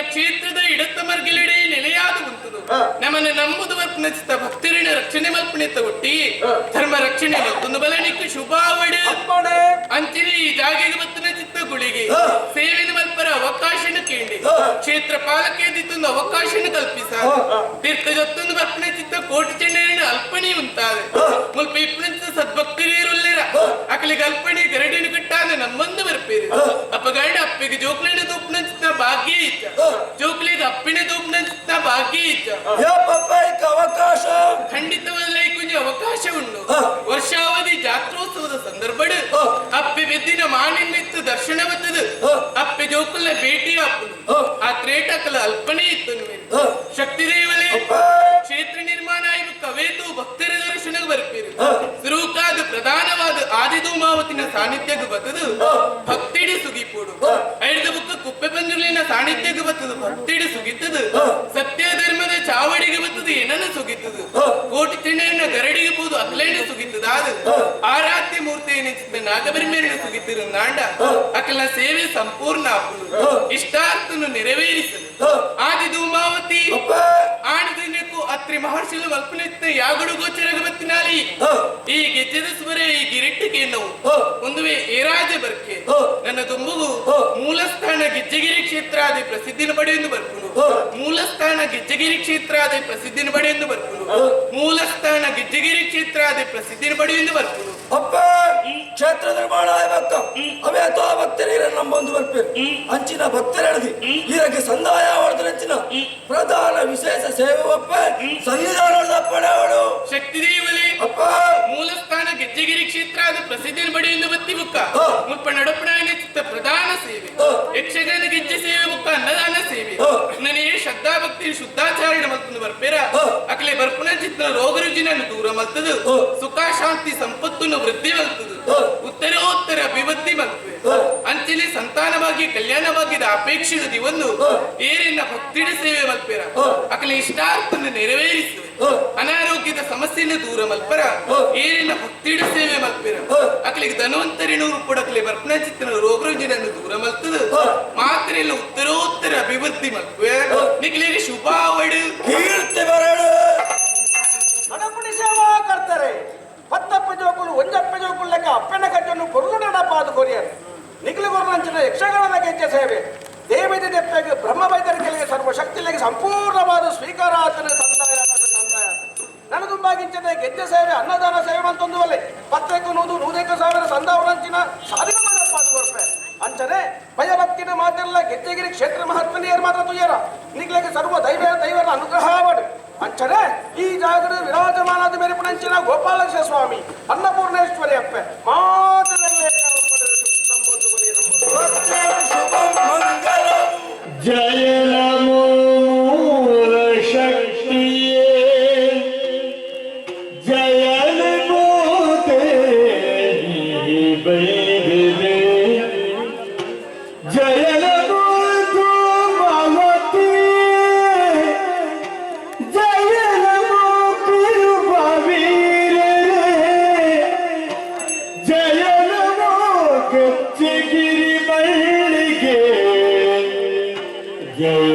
ಕ್ಷೇತ್ರದ ಇಡತ್ತ ಮರ್ಗಿಲೆಡೆ ನೆಲೆಯಾದ ಉಂಟುದು ನಮ್ಮನ್ನು ನಂಬುದು ವರ್ಪನಚಿತ ಭಕ್ತರಿನ ರಕ್ಷಣೆ ಮಲ್ಪಣಿತ ಒಟ್ಟಿ ಧರ್ಮ ರಕ್ಷಣೆ ಮತ್ತೊಂದು ಬಲನಿಕ್ಕೆ ಶುಭಾವಡೆ ಅಂಚಿನಿ ಈ ಜಾಗೆಗೆ ಬತ್ತನ ಚಿತ್ತ ಗುಳಿಗೆ ಸೇವೆನ ಮಲ್ಪರ ಅವಕಾಶನ ಕೇಳಿ ಕ್ಷೇತ್ರ ಪಾಲಕೇದಿತ್ತೊಂದು ಅವಕಾಶನ ಕಲ್ಪಿಸ ತೀರ್ಥ ಜೊತ್ತೊಂದು ಬರ್ಪನೆ ಚಿತ್ತ ಕೋಟಿ ಚೆನ್ನೈನ ಅಲ್ಪಣಿ ಉಂಟಾದೆ ಮುಲ್ಪ ಇಪ್ಪನಿಂದ ಸದ್ಭಕ್ತರಿರುಲ್ಲೇರ ಅಕಲಿಗೆ ಅಲ್ಪಣಿ ಗರಡಿನ ಕಟ್ಟಾದ ನಮ್ಮಂದು ಬರ್ಪೇರಿ ಅಪ್ಪಗಾಡ ಅಪ್ಪಿಗೆ ಜೋಕ್ಲಿನ ತೂಪ್ನ ಚಿತ್ತ ಭಾಗ್ಯ ಇತ್ತ ಜೋಕ್ಲಿಗೆ ಅಪ್ಪಿನ ತೂಪ್ನ ಚಿತ್ತ ಭಾಗ್ಯ ಇತ್ತ ಅವಕಾಶ ಖಂಡಿತವಲ್ಲ ಕುಂಜ ಅವಕಾಶ ಉಂಟು ವರ್ಷಾವಧಿ ಜಾತ್ರೋತ್ಸವದ ಸಂದರ್ಭಡ್ ಅಪ್ಪೆ ಬೆದ್ದಿನ ಮಾನಿನ್ನಿತ್ತು ದರ್ಶನ ಬತ್ತದು ಅಪ್ಪೆ ಜೋಕುಲ ಭೇಟಿ ಹಾಪುದು ಆ ತ್ರೇಟಕಲ ಅಲ್ಪನೆ ಇತ್ತು ಶಕ್ತಿ ದೇವಲೇ ಕ್ಷೇತ್ರ ನಿರ್ಮಾಣ ಆಯ್ತು ಕವೇತು ಭಕ್ತರ ದರ್ಶನ ಬರ್ಪೇರು ಸುರೂಕಾದ ಪ್ರಧಾನವಾದ ಆದಿಧೂಮಾವತಿನ ಸಾನ್ನಿಧ್ಯಕ್ಕೆ ಬತ್ತದು ಭಕ್ತಿಡಿ ಸುಗಿಪೂಡು ಐದ ಬುಕ್ಕ ಕುಪ್ಪೆ ಪಂಜುಲಿನ ಸಾನ್ನಿಧ್ಯಕ್ಕೆ ಬತ್ತದು ಭಕ್ತಿಡಿ ಸುಗಿತದು ಸತ್ಯ ಧರ್ಮದ ಚಾವಡಿಗೆ ಬತ್ತದು ಏನನ್ನ ಸುಗಿತದು ಕೋಟಿ ಚೆನ್ನೈನ ಗರಡಿಗೆ ಬೋದು ಅಕ್ಲೇನ ಸುಗಿತದ ಆರಾಧ್ಯ ಮೂರ್ತಿ ಏನಿತ್ತು ನಾಗಬರಿಮೇರನ ಸುಗಿತಿರು ನಾಂಡ ಅಕಲ ಸೇವೆ ಸಂಪೂರ್ಣ ಆಪುದು ಇಷ್ಟಾರ್ಥನು ನೆರವೇರಿಸಲು ಆದಿಧೂಮಾವತಿ ಆಣದಿನಕ್ಕೂ ಅತ್ರಿ ಮಹರ್ಷಿಲು ಮಲ್ಪನಿತ್ತ ಯಾಗಡು ಗೋಚರಗ ಬತ್ತಿನಾಲಿ ಈ ಗೆಜ್ಜೆದ ಸ್ವರೆ ಈ ಗಿರಿಟ್ಟಿಗೆ ನಾವು ಒಂದು ವೇ ಏರಾಜ ಬರ್ಕೆ ನನ್ನ ದುಂಬುಗು ಮೂಲಸ್ಥಾನ ಗೆಜ್ಜೆಗಿರಿ ಕ್ಷೇತ್ರ ಅದೇ ಪ್ರಸಿದ್ಧಿನ ಪಡೆಯೆಂದು ಬರ್ಪುನು ಮೂಲಸ್ಥಾನ ಗೆಜ್ಜೆಗಿರಿ ಕ್ಷೇತ್ರ ಅದೇ ಪ್ರಸಿದ್ಧಿನ ಪಡೆಯೆಂದು ಬರ್ಪುನು ಮೂಲಸ್ಥಾನ ಗೆಜ್ಜೆಗಿರಿ ಕ್ಷೇತ್ರ ಅದೇ ಪ್ರಸಿದ್ಧಿನ ಪಡೆಯೆಂದು ಬರ್ಪುನು ಅಪ್ಪ ಕ್ಷೇತ್ರ ನಿರ್ಮಾಣ ಆಗಬೇಕು ಅವೇ ಅಥವಾ ಭಕ್ತರಿಗೆ ನಂಬೊಂದು ಬರ್ಪೇರು ಅಂಚಿನ ಭಕ್ತರಡಿಗೆ ಇದಕ್ಕೆ ಸಂದಾಯ ಹೊಡೆದಂಚಿನ ಪ್ರಧಾನ ವಿಶೇಷ ಸೇವೆ ಒಪ್ಪ ಸನ್ನಿಧಾನದ ಪಡೆಯವಳು ಶಕ್ತಿ ದೇವಲೇ ಅಪ್ಪ ಮೂಲಸ್ಥಾನ ಗೆಜ್ಜೆಗಿರಿ ಕ್ಷೇತ್ರ ಅದು ಪ್ರಸಿದ್ಧಿನ ಪಡೆಯೆಂದು ಬತ್ತಿ ಬುಕ್ಕ ಮುಲ್ಪ ನಡಪಣಾಯನ ಚಿತ್ತ ಪ್ರಧಾನ ಸೇವೆ ಯಕ್ಷಗಾನ ಗೆಜ್ಜೆ ಸೇವೆ ಬುಕ್ಕ ಅನ್ನದಾನ ಸೇವೆ ನನಗೆ ಶ್ರದ್ಧಾ ಭಕ್ತಿ ಶುದ್ಧಾಚಾರಣ ಮಲ್ತಂದು ಬರ್ಪೇರ ಅಕಲೆ ಬರ್ಪುನ ಚಿತ್ತ ರೋಗ ರುಜಿನನ್ನು ದೂರ ಮಲ್ತದು ಸುಖ ಶಾಂತಿ ಸಂಪತ್ತನ್ನು ವೃದ್ಧಿ ಮಲ್ತದು ಉತ್ತರೋತ್ತರ ಅಭಿವೃದ್ಧಿ ಮಲ್ತದೆ ಅಂಚಿನ ಸಂತಾನವಾಗಿ ಕಲ್ಯಾಣವಾಗಿದ್ದ ಅಪೇಕ್ಷಿತ ದಿವನ್ನು ಏರಿನ ಭಕ್ತಿಡ ಸೇವೆ ಮಲ್ಪೇರ ಅಕಲೆ ಇಷ್ಟಾರ್ಥನ್ನು ನೆರವೇರಿಸುವೆ ಅನಾರೋಗ್ಯದ ಸಮಸ್ಯೆಯನ್ನು ದೂರ ಮಲ್ಪರ ಏರಿನ ಭಕ್ತಿಡ ಸೇವೆ ಮಲ್ಪೇರ ಅಕಲಿಗೆ ಧನ್ವಂತರಿನೂರು ಕೊಡಕಲೆ ಬರ್ಪನ ಚಿತ್ತನ ರೋಗ ರುಜಿನನ್ನು ದೂರ ಮಲ್ತದ ಮಾತ್ರೆಲ್ಲ ಉತ್ತರೋತ್ತರ ಅಭಿವೃದ್ಧಿ ಮಲ್ಪೆ ನಿಖಲಿಗೆ ಶುಭಾವಡು ಕೀರ್ತಿ ಬರಡು ನಡಪಡಿ ಸೇವಾ ಕರ್ತಾರೆ ಪತ್ತಪ್ಪ ಜೋಕುಲು ಒಂಜಪ್ಪ ಜೋಕುಲು ಲೆಕ್ಕ ಅಪ್ಪನ ಗಜ್ಜನ್ನು ಕೊರಲು ನಡಪಾದು ಕೊರಿಯರು ನಿಖಲು ಕೊರಲಂಚಿನ ಯಕ್ಷಗಾನದ ಗೆಜ್ಜೆ ಸೇವೆ ದೇವತೆ ದೆಪ್ಪೆಗೆ ಬ್ರಹ್ಮ ವೈದ್ಯರಿಗೆ ಸರ್ವಶಕ್ತಿಗಳಿಗೆ ಸಂಪೂರ್ಣವಾದ ಸ್ವೀಕಾರಾತನ ಸಂದಾಯ ನನ್ನ ತುಂಬಾಗಿಂಚದ ಗೆಜ್ಜೆ ಸೇವೆ ಅನ್ನದಾನ ಸೇವೆ ಅಂತೊಂದು ಒಲೆ ಪತ್ತೆಕ್ಕು ನೂದೆಕ್ಕು ಸಾವಿರ ಸಂದಾವರಂಚಿನ ಸಾಧಿನಪಾದು ಕೊರ್ಪೆ ಅಂಚನೆ ಭಯಭಕ್ತಿನ ಮಾತೆಲ್ಲ ಗೆಜ್ಜೆಗಿರಿ ಕ್ಷೇತ್ರ ಮಹಾತ್ಮನಿಯರು ಮಾತ್ರ ತುಯ್ಯರ ನಿಖಲಿಗೆ ಸರ್ವ ದೈವರ ಅನುಗ್ರಹ ಮಾಡು ಅಂಚನೆ ಈ ಜಾಗದ ವಿರಾಜಮಾನದ ಮೇರೆಪುಣಂಚಿನ ಗೋಪಾಲಕೃಷ್ಣ ಸ್ವಾಮಿ ಅನ್ನಪೂರ್ಣೇಶ್ವರಿ ಅಪ್ಪೆ ಮಾತರಲ್ಲೇ ಜಯ ನಮೋ ಮೂಲ ಶಕ್ತಿಯೇ ಜಯ ನಮೋ ದೇವಿ ಬೈದಿದೆ ಜಯ ನಮೋ ಧೂಮಾವತಿ ಜಯ ನಮೋ ತಿರುಬವೀರರೇ ಜಯ ನಮೋ ಗೆಜ್ಜೆಗಿರಿ ಮಳ್ಳಿಗೆ ಜಯ